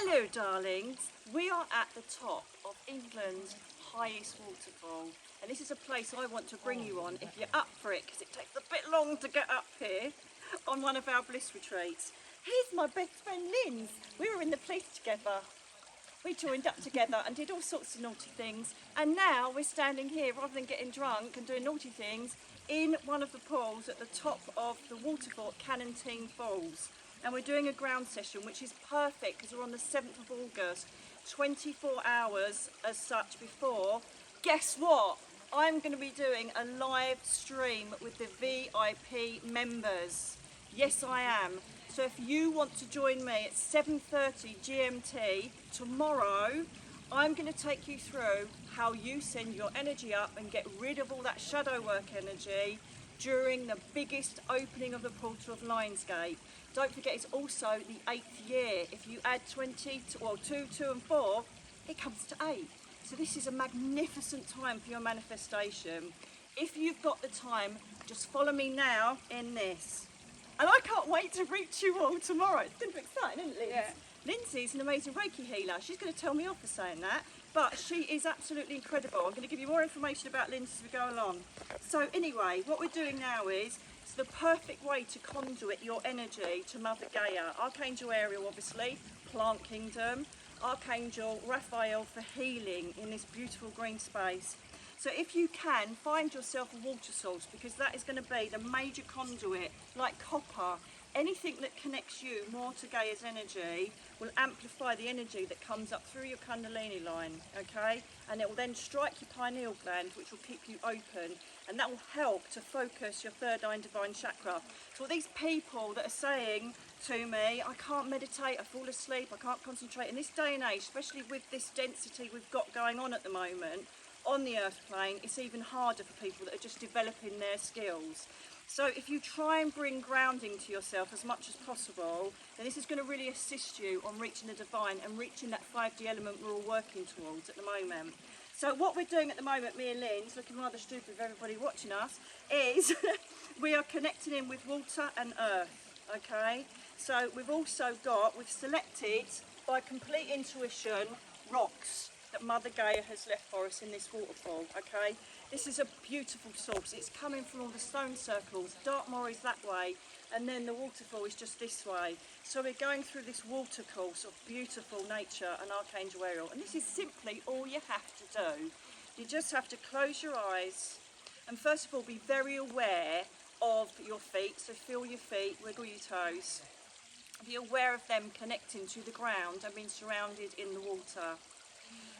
Hello darlings, we are at the top of England's highest waterfall, and this is a place I want to bring you on if you're up for it, because it takes a bit long to get up here on one of our bliss retreats. Here's my best friend Linz. We were in the police together. We joined up together and did all sorts of naughty things, and now we're standing here rather than getting drunk and doing naughty things in one of the pools at the top of the waterfall at Cannantine Falls. And we're doing a ground session, which is perfect because we're on the 7th of August, 24 hours as such before. Guess what? I'm going to be doing a live stream with the VIP members. Yes, I am. So if you want to join me at 7:30 GMT tomorrow, I'm going to take you through how you send your energy up and get rid of all that shadow work energy during the biggest opening of the portal of LIONSGATE. Don't forget, it's also the 8th year. If you add 2, 2 and 4, it comes to 8. So this is a magnificent time for your manifestation. If you've got the time, just follow me now in this. And I can't wait to reach you all tomorrow. It's going to be exciting, isn't it, Linz? Yeah. Lindsay's an amazing Reiki healer. She's going to tell me off for saying that, but she is absolutely incredible. I'm going to give you more information about Lindsay as we go along. So anyway, what we're doing now is, it's the perfect way to conduit your energy to Mother Gaia. Archangel Ariel, obviously, Plant Kingdom. Archangel Raphael for healing in this beautiful green space. So if you can, find yourself a water source, because that is going to be the major conduit, like copper. Anything that connects you more to Gaia's energy will amplify the energy that comes up through your Kundalini line, okay? And it will then strike your pineal gland, which will keep you open, and that will help to focus your third eye and divine chakra. So all these people that are saying to me, I can't meditate, I fall asleep, I can't concentrate, in this day and age, especially with this density we've got going on at the moment on the earth plane, it's even harder for people that are just developing their skills. So if you try and bring grounding to yourself as much as possible, then this is going to really assist you on reaching the divine and reaching that 5D element we're all working towards at the moment. So what we're doing at the moment, me and Linz, looking rather stupid with everybody watching us, is we are connecting in with water and earth, okay? So we've selected by complete intuition rocks that Mother Gaia has left for us in this waterfall, okay? This is a beautiful source. It's coming from all the stone circles. Dartmoor is that way, and then the waterfall is just this way. So we're going through this water course of beautiful nature and Archangel Ariel, and this is simply all you have to do. You just have to close your eyes, and first of all, be very aware of your feet. So feel your feet, wiggle your toes. Be aware of them connecting to the ground and being surrounded in the water.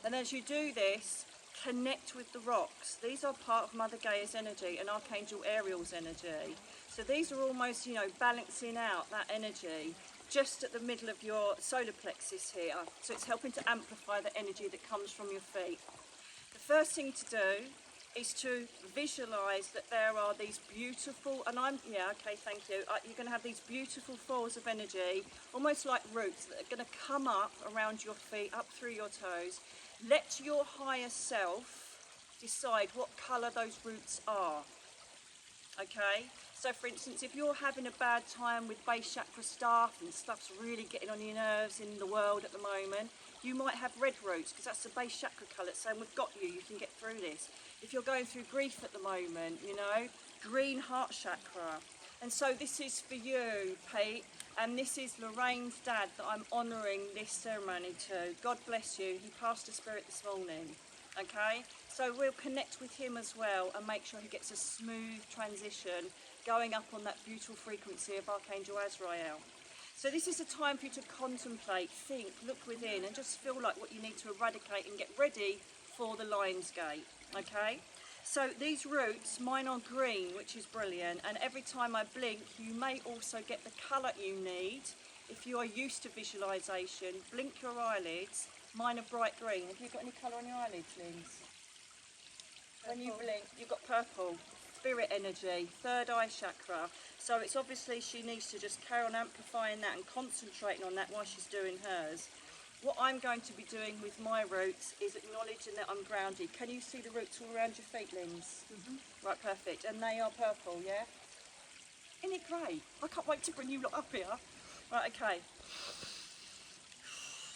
And as you do this, connect with the rocks. These are part of Mother Gaia's energy and Archangel Ariel's energy. So these are almost, balancing out that energy just at the middle of your solar plexus here. So it's helping to amplify the energy that comes from your feet. The first thing to do is to visualize that there are these beautiful, thank you. You're going to have these beautiful falls of energy, almost like roots that are going to come up around your feet, up through your toes. Let your higher self decide what colour those roots are, okay? So for instance, if you're having a bad time with base chakra stuff and stuff's really getting on your nerves in the world at the moment, you might have red roots, because that's the base chakra colour. It's saying, we've got you can get through this. If you're going through grief at the moment, green heart chakra. And so this is for you, Pete, and this is Lorraine's dad that I'm honouring this ceremony to. God bless you. He passed to spirit this morning, okay? So we'll connect with him as well and make sure he gets a smooth transition going up on that beautiful frequency of Archangel Azrael. So this is a time for you to contemplate, think, look within, and just feel like what you need to eradicate and get ready for the LIONSGATE, okay? So these roots, mine are green, which is brilliant, and every time I blink, you may also get the colour you need. If you are used to visualisation, blink your eyelids. Mine are bright green. Have you got any colour on your eyelids, Linz? When you blink, you've got purple. Spirit energy, third eye chakra. So it's obviously she needs to just carry on amplifying that and concentrating on that while she's doing hers. What I'm going to be doing with my roots is acknowledging that I'm grounded. Can you see the roots all around your feet, Linz? Mm-hmm. Right, perfect. And they are purple, yeah? Isn't it great? I can't wait to bring you lot up here. Right, okay.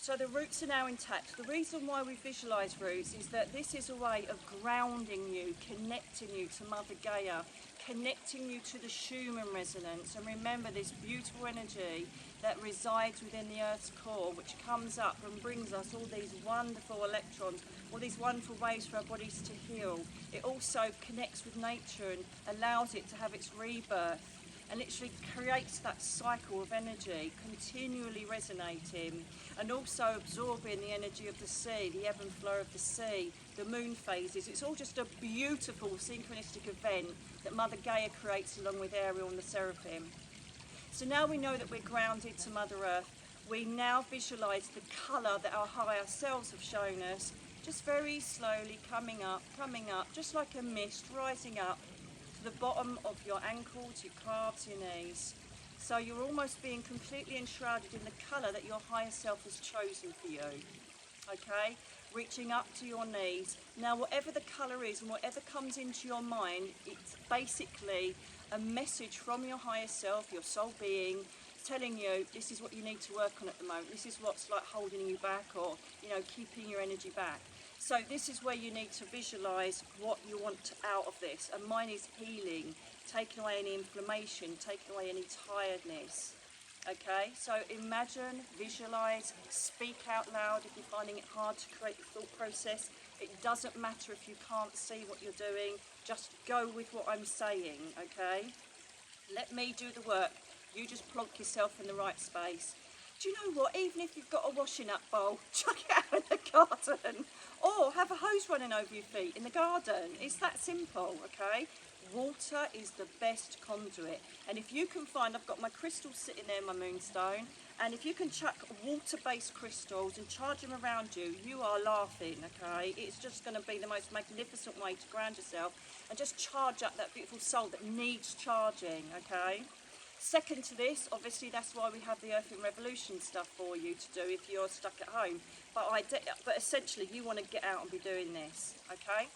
So the roots are now intact. The reason why we visualise roots is that this is a way of grounding you, connecting you to Mother Gaia, connecting you to the Schumann resonance. And remember this beautiful energy that resides within the Earth's core, which comes up and brings us all these wonderful electrons, all these wonderful ways for our bodies to heal. It also connects with nature and allows it to have its rebirth, and literally creates that cycle of energy, continually resonating, and also absorbing the energy of the sea, the ebb and flow of the sea, the moon phases. It's all just a beautiful synchronistic event that Mother Gaia creates along with Ariel and the Seraphim. So now we know that we're grounded to Mother Earth. We now visualise the colour that our higher selves have shown us, just very slowly coming up, just like a mist, rising up to the bottom of your ankles, your calves, your knees. So you're almost being completely enshrouded in the colour that your higher self has chosen for you. Okay? Reaching up to your knees. Now whatever the colour is and whatever comes into your mind, it's basically a message from your higher self, your soul being, telling you this is what you need to work on at the moment. This is what's like holding you back, or keeping your energy back. So this is where you need to visualise what you want out of this. And mine is healing, taking away any inflammation, taking away any tiredness. Okay, so imagine, visualise, speak out loud if you're finding it hard to create the thought process. It doesn't matter if you can't see what you're doing, just go with what I'm saying, okay? Let me do the work. You just plonk yourself in the right space. Do you know what? Even if you've got a washing up bowl, chuck it out in the garden. Or have a hose running over your feet in the garden. It's that simple, okay? Water is the best conduit. And if you can find, I've got my crystals sitting there in my moonstone, and if you can chuck water-based crystals and charge them around you, you are laughing, okay? It's just going to be the most magnificent way to ground yourself and just charge up that beautiful soul that needs charging, okay? Second to this, obviously that's why we have the Earth in Revolution stuff for you to do if you're stuck at home. But essentially you want to get out and be doing this, okay?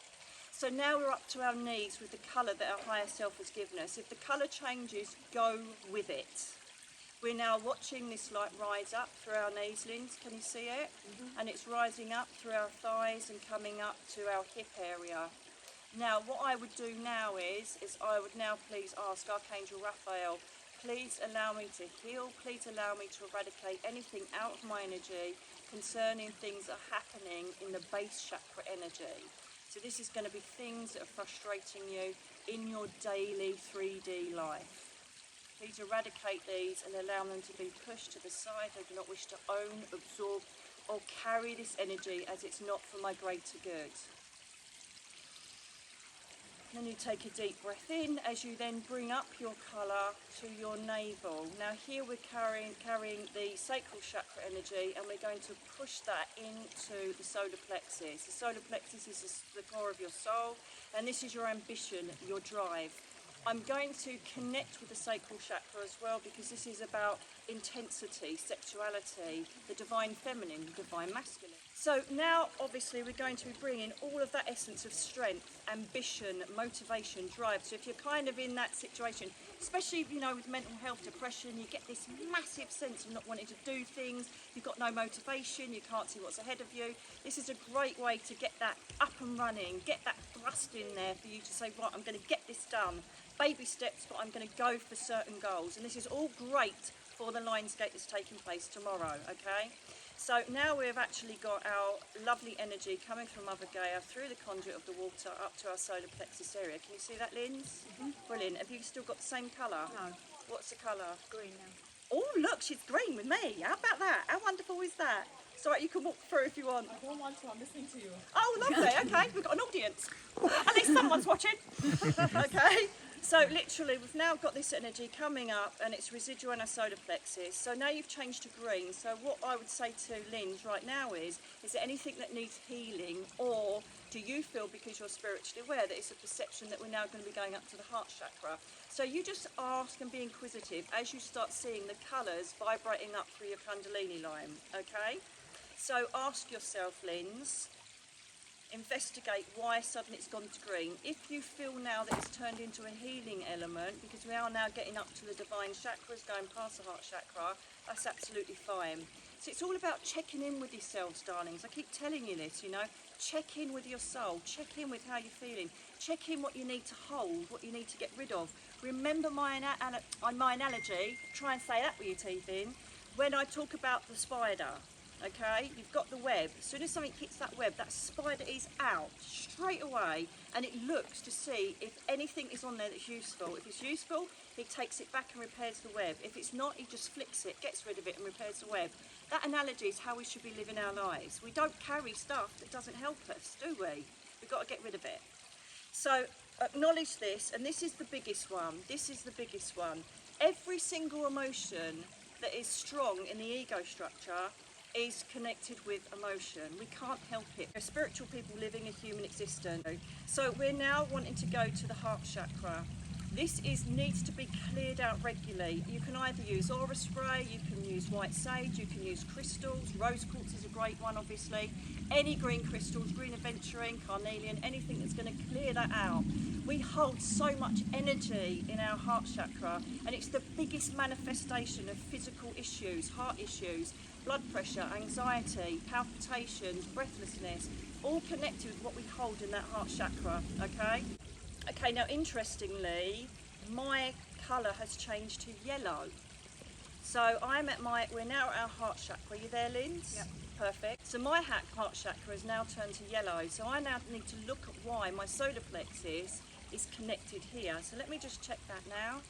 So now we're up to our knees with the colour that our higher self has given us. If the colour changes, go with it. We're now watching this light rise up through our knees, Linz, can you see it? And it's rising up through our thighs and coming up to our hip area. Now what I would do now is I would now please ask Archangel Raphael, please allow me to heal, please allow me to eradicate anything out of my energy concerning things that are happening in the base chakra energy. So this is going to be things that are frustrating you in your daily 3D life. Please eradicate these and allow them to be pushed to the side. I do not wish to own, absorb or carry this energy as it's not for my greater good. Then you take a deep breath in as you then bring up your colour to your navel. Now here we're carrying the sacral chakra energy, and we're going to push that into the solar plexus. The solar plexus is the core of your soul, and this is your ambition, your drive. I'm going to connect with the sacral chakra as well, because this is about intensity, sexuality, the divine feminine, the divine masculine. So now obviously we're going to be bringing all of that essence of strength, ambition, motivation, drive. So if you're kind of in that situation, especially with mental health, depression, you get this massive sense of not wanting to do things, you've got no motivation, you can't see what's ahead of you. This is a great way to get that up and running, get that thrust in there for you to say, right, I'm going to get this done. Baby steps, but I'm going to go for certain goals. And this is all great for the LIONSGATE that's taking place tomorrow, okay? So now we've actually got our lovely energy coming from Mother Gaia through the conduit of the water up to our solar plexus area. Can you see that, Linz? Brilliant. Have you still got the same colour? No. What's the colour? Green now. Oh, look, she's green with me. How about that? How wonderful is that? It's all right, you can walk through if you want. I don't want to, I'm listening to you. Oh, lovely. Okay, we've got an audience. At least someone's watching. Okay. So literally we've now got this energy coming up, and it's residual in our solar plexus. So now you've changed to green. So what I would say to Linz right now is there anything that needs healing, or do you feel, because you're spiritually aware, that it's a perception that we're now going to be going up to the heart chakra? So you just ask and be inquisitive as you start seeing the colours vibrating up through your Kundalini line, okay? So ask yourself, Linz, investigate why suddenly it's gone to green. If you feel now that it's turned into a healing element, because we are now getting up to the divine chakras, going past the heart chakra, that's absolutely fine. So it's all about checking in with yourselves, darlings. I keep telling you this, you know. Check in with your soul. Check in with how you're feeling. Check in what you need to hold, what you need to get rid of. Remember my analogy, try and say that with your teeth in, when I talk about the spider. Okay, you've got the web. As soon as something hits that web, that spider is out straight away, and it looks to see if anything is on there that's useful. If it's useful, he takes it back and repairs the web. If it's not, he just flicks it, gets rid of it and repairs the web. That analogy is how we should be living our lives. We don't carry stuff that doesn't help us, do we? We've got to get rid of it. So acknowledge this, and this is the biggest one. This is the biggest one. Every single emotion that is strong in the ego structure is connected with emotion. We can't help it. We're spiritual people living a human existence. So we're now wanting to go to the heart chakra. This needs to be cleared out regularly. You can either use aura spray, you can use white sage, you can use crystals. Rose quartz is a great one, obviously. Any green crystals, green aventurine, carnelian, anything that's going to clear that out. We hold so much energy in our heart chakra, and it's the biggest manifestation of physical issues, heart issues, blood pressure, anxiety, palpitations, breathlessness, all connected with what we hold in that heart chakra, okay? Okay, now interestingly, my colour has changed to yellow. So we're now at our heart chakra. Are you there, Linz? Yep. Perfect. So my heart chakra has now turned to yellow. So I now need to look at why my solar plexus is connected here. So let me just check that now.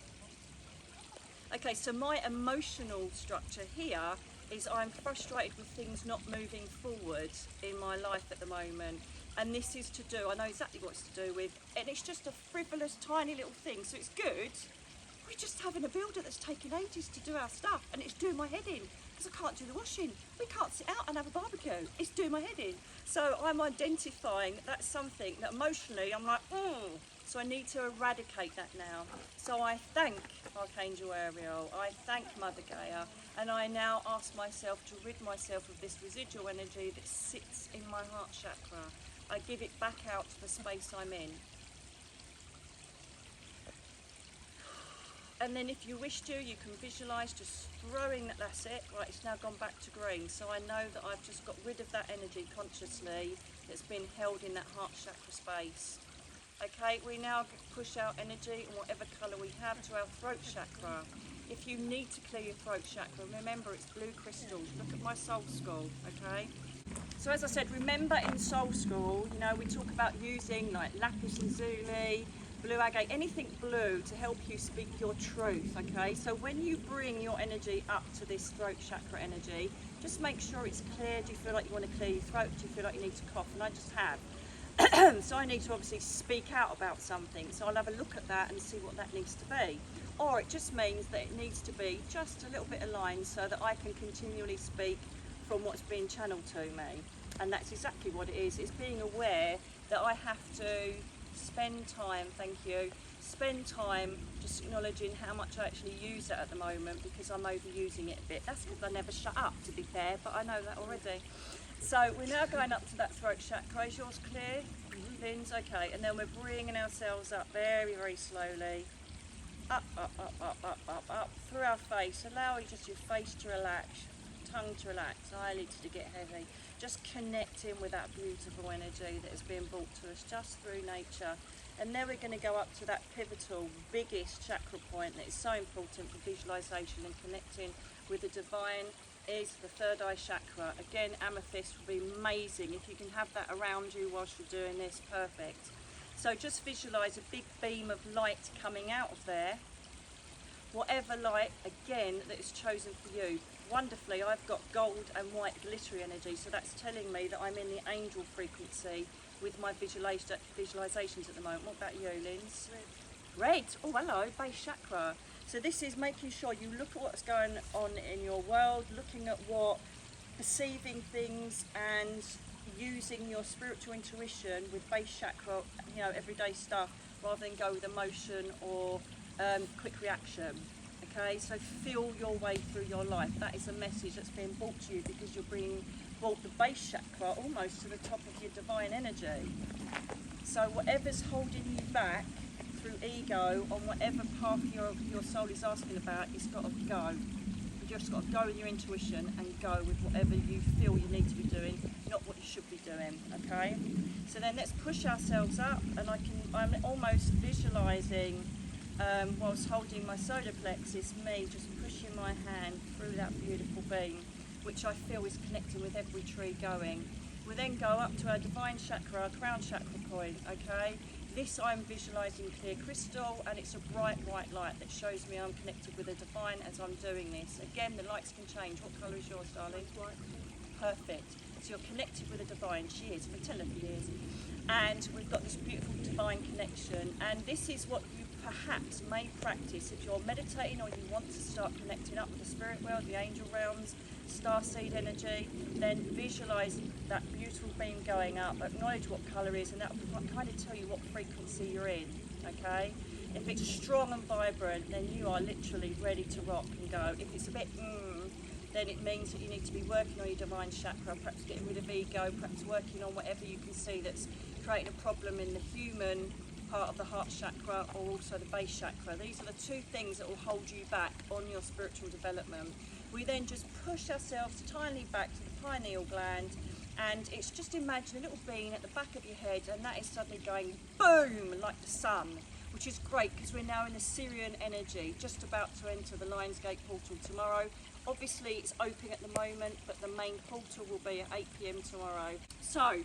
Okay, so my emotional structure here is I'm frustrated with things not moving forward in my life at the moment. And this is to do, I know exactly what it's to do with, and it's just a frivolous, tiny little thing, so it's good. We're just having a builder that's taking ages to do our stuff, and it's doing my head in, because I can't do the washing. We can't sit out and have a barbecue. It's doing my head in. So I'm identifying that's something that emotionally I'm like, so I need to eradicate that now. So I thank Archangel Ariel, I thank Mother Gaia, and I now ask myself to rid myself of this residual energy that sits in my heart chakra. I give it back out to the space I'm in. And then if you wish to, you can visualise just throwing that's it. Right, it's now gone back to green. So I know that I've just got rid of that energy consciously that's been held in that heart chakra space. Okay, we now push our energy and whatever colour we have to our throat chakra. If you need to clear your throat chakra, remember it's blue crystals. Look at my soul school, okay? So as I said, remember in soul school, you know, we talk about using like lapis lazuli, blue agate, anything blue to help you speak your truth, okay? So when you bring your energy up to this throat chakra energy, just make sure it's clear. Do you feel like you want to clear your throat? Do you feel like you need to cough? And I just have. So I need to obviously speak out about something. So I'll have a look at that and see what that needs to be. Or it just means that it needs to be just a little bit aligned so that I can continually speak from what's being channeled to me. And that's exactly what it is. It's being aware that I have to spend time, thank you, spend time just acknowledging how much I actually use it at the moment, because I'm overusing it a bit. That's because I never shut up, to be fair, but I know that already. So we're now going up to that throat chakra. Is yours clear? Lynn's okay. And then we're bringing ourselves up very, very slowly. Up, up, up, up, up, up, up, through our face. Allow just your face to relax, tongue to relax, eyelids to get heavy. Just connecting with that beautiful energy that is being brought to us just through nature. And then we're going to go up to that pivotal, biggest chakra point that is so important for visualization and connecting with the divine, is the third eye chakra. Again, amethyst would be amazing. If you can have that around you whilst you're doing this, perfect. So just visualize a big beam of light coming out of there. Whatever light, again, that is chosen for you. Wonderfully, I've got gold and white glittery energy, so that's telling me that I'm in the angel frequency with my visualizations at the moment. What about you, Linz? Red. Oh, hello, base chakra. So this is making sure you look at what's going on in your world, looking at perceiving things and using your spiritual intuition with base chakra, you know, everyday stuff, rather than go with emotion or quick reaction. Okay, so feel your way through your life. That is a message that's being brought to you, because you're being brought the base chakra almost to the top of your divine energy. So whatever's holding you back through ego on whatever path your soul is asking about, it's got to go. You just got to go with your intuition and go with whatever you feel you need to be doing, not what you should be doing, okay? So then let's push ourselves up, and I'm almost visualising, whilst holding my solar plexus, me just pushing my hand through that beautiful beam, which I feel is connecting with every tree going. We then go up to our divine chakra, our crown chakra point, okay? This I'm visualising clear crystal, and it's a bright white light that shows me I'm connected with the divine as I'm doing this. Again, the lights can change. What colour is yours, darling? White. Perfect. So you're connected with the divine. She is, for telepathy years. And we've got this beautiful divine connection, and this is what you perhaps may practice if you're meditating or you want to start connecting up with the spirit world, the angel realms, starseed energy. Then visualise that beautiful beam going up, acknowledge what colour is, and that will kind of tell you what frequency you're in, okay? If it's strong and vibrant, then you are literally ready to rock and go. If it's a bit then it means that you need to be working on your divine chakra, perhaps getting rid of ego, perhaps working on whatever you can see that's creating a problem in the human part of the heart chakra, or also the base chakra. These are the two things that will hold you back on your spiritual development. We then just push ourselves tiny back to the pineal gland, and it's just imagine a little bean at the back of your head, and that is suddenly going boom like the sun, which is great because we're now in the Syrian energy, just about to enter the LIONSGATE portal tomorrow. Obviously it's open at the moment, but the main portal will be at 8 PM tomorrow. So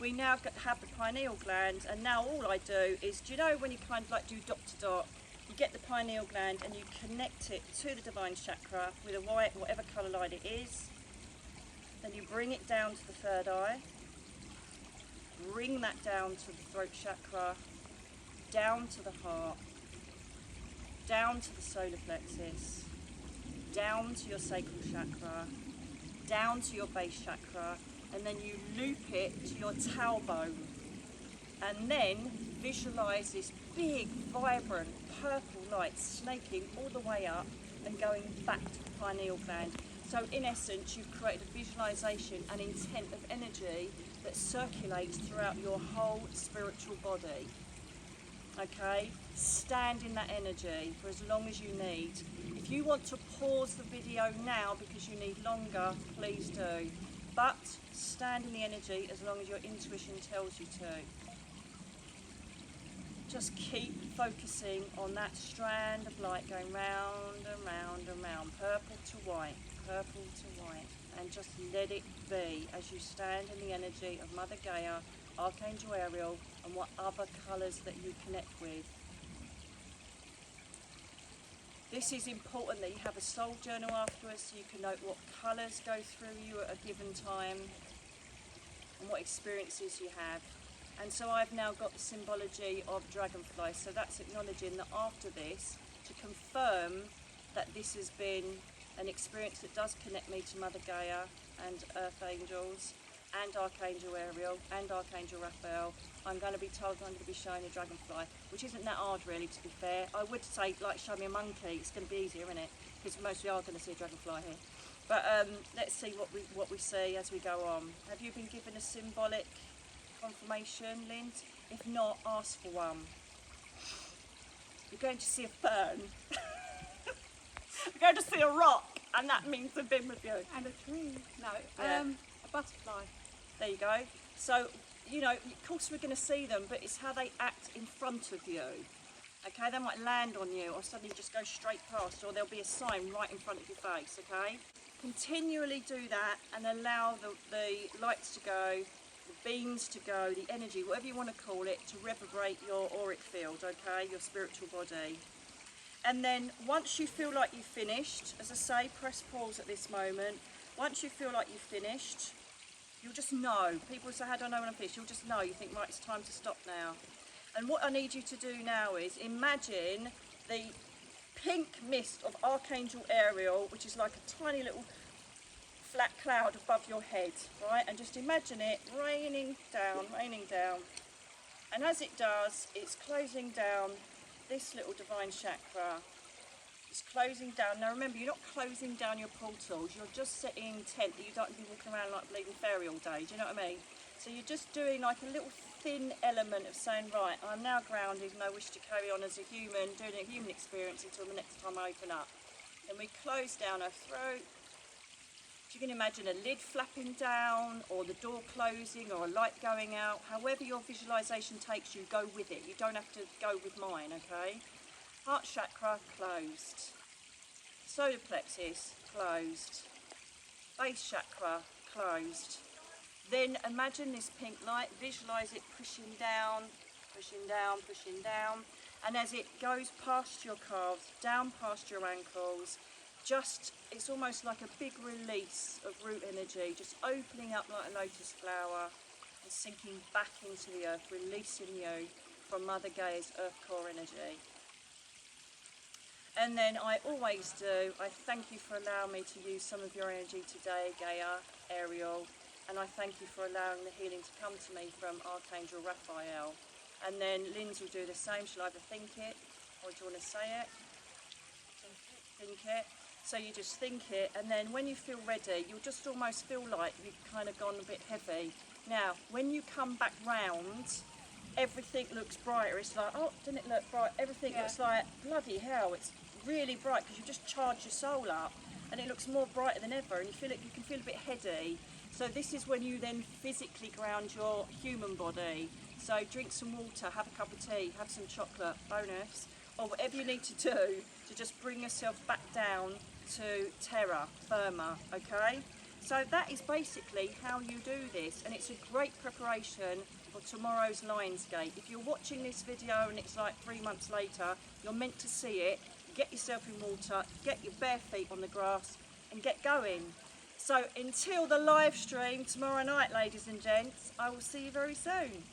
we now have the pineal gland, and now all I do is, do you know when you kind of like do dot to dot, you get the pineal gland and you connect it to the divine chakra with a white, whatever colour light it is. Then you bring it down to the third eye, bring that down to the throat chakra, down to the heart, down to the solar plexus, down to your sacral chakra, down to your base chakra, and then you loop it to your tailbone. And then visualise this big, vibrant, purple light snaking all the way up and going back to the pineal gland. So in essence, you've created a visualisation and intent of energy that circulates throughout your whole spiritual body. Okay, stand in that energy for as long as you need. If you want to pause the video now because you need longer, please do. But stand in the energy as long as your intuition tells you to. Just keep focusing on that strand of light going round and round and round, purple to white, and just let it be as you stand in the energy of Mother Gaia, Archangel Ariel, and what other colours that you connect with. This is important that you have a soul journal afterwards so you can note what colours go through you at a given time and what experiences you have. And so I've now got the symbology of dragonfly, so that's acknowledging that after this, to confirm that this has been an experience that does connect me to Mother Gaia and Earth Angels and Archangel Ariel and Archangel Raphael, I'm going to be told I'm going to be showing a dragonfly, which isn't that hard really, to be fair. I would say, like, show me a monkey, it's going to be easier, isn't it? Because mostly are going to see a dragonfly here. But let's see what we see as we go on. Have you been given a symbolic confirmation, Lind? If not, ask for one. You're going to see a fern. You're going to see a rock, and that means they've been with you. And a tree. No, Yeah. a butterfly. There you go. So, you know, of course we're going to see them, but it's how they act in front of you. Okay, they might land on you or suddenly just go straight past, or there'll be a sign right in front of your face, okay? Continually do that and allow the lights to go, the beams to go, the energy, whatever you want to call it, to reverberate your auric field, okay, your spiritual body. And then once you feel like you've finished, as I say, press pause at this moment. Once you feel like you've finished, you'll just know. People say, how do I know when I'm finished? You'll just know. You think, right, it's time to stop now. And what I need you to do now is imagine the pink mist of Archangel Ariel, which is like a tiny little flat cloud above your head, right? And just imagine it raining down, raining down. And as it does, it's closing down this little divine chakra. It's closing down. Now remember, you're not closing down your portals, you're just setting intent that you don't be walking around like a bleeding fairy all day, do you know what I mean? So you're just doing like a little thin element of saying, right, I'm now grounded and I wish to carry on as a human, doing a human experience until the next time I open up. Then we close down her throat. You can imagine a lid flapping down, or the door closing, or a light going out. However your visualization takes you, go with it. You don't have to go with mine, okay? Heart chakra, closed. Solar plexus, closed. Base chakra, closed. Then imagine this pink light, visualize it pushing down, pushing down, pushing down. And as it goes past your calves, down past your ankles, it's almost like a big release of root energy, just opening up like a lotus flower and sinking back into the earth, releasing you from Mother Gaia's earth core energy. And then I always do, I thank you for allowing me to use some of your energy today, Gaia, Ariel, and I thank you for allowing the healing to come to me from Archangel Raphael. And then Linz will do the same. She'll either think it, or do you want to say it? Think it. So you just think it, and then when you feel ready, you'll just almost feel like you've kind of gone a bit heavy. Now, when you come back round, everything looks brighter. It's like, oh, didn't it look bright? Everything looks like, bloody hell, it's really bright because you just charged your soul up, and it looks more brighter than ever, and you can feel a bit heady. So this is when you then physically ground your human body. So drink some water, have a cup of tea, have some chocolate, bonus, or whatever you need to do to just bring yourself back down to terra firma, okay? So that is basically how you do this, and it's a great preparation for tomorrow's LIONSGATE. If you're watching this video and it's like 3 months later, you're meant to see it. Get yourself in water, get your bare feet on the grass, and get going. So until the live stream tomorrow night, ladies and gents, I will see you very soon.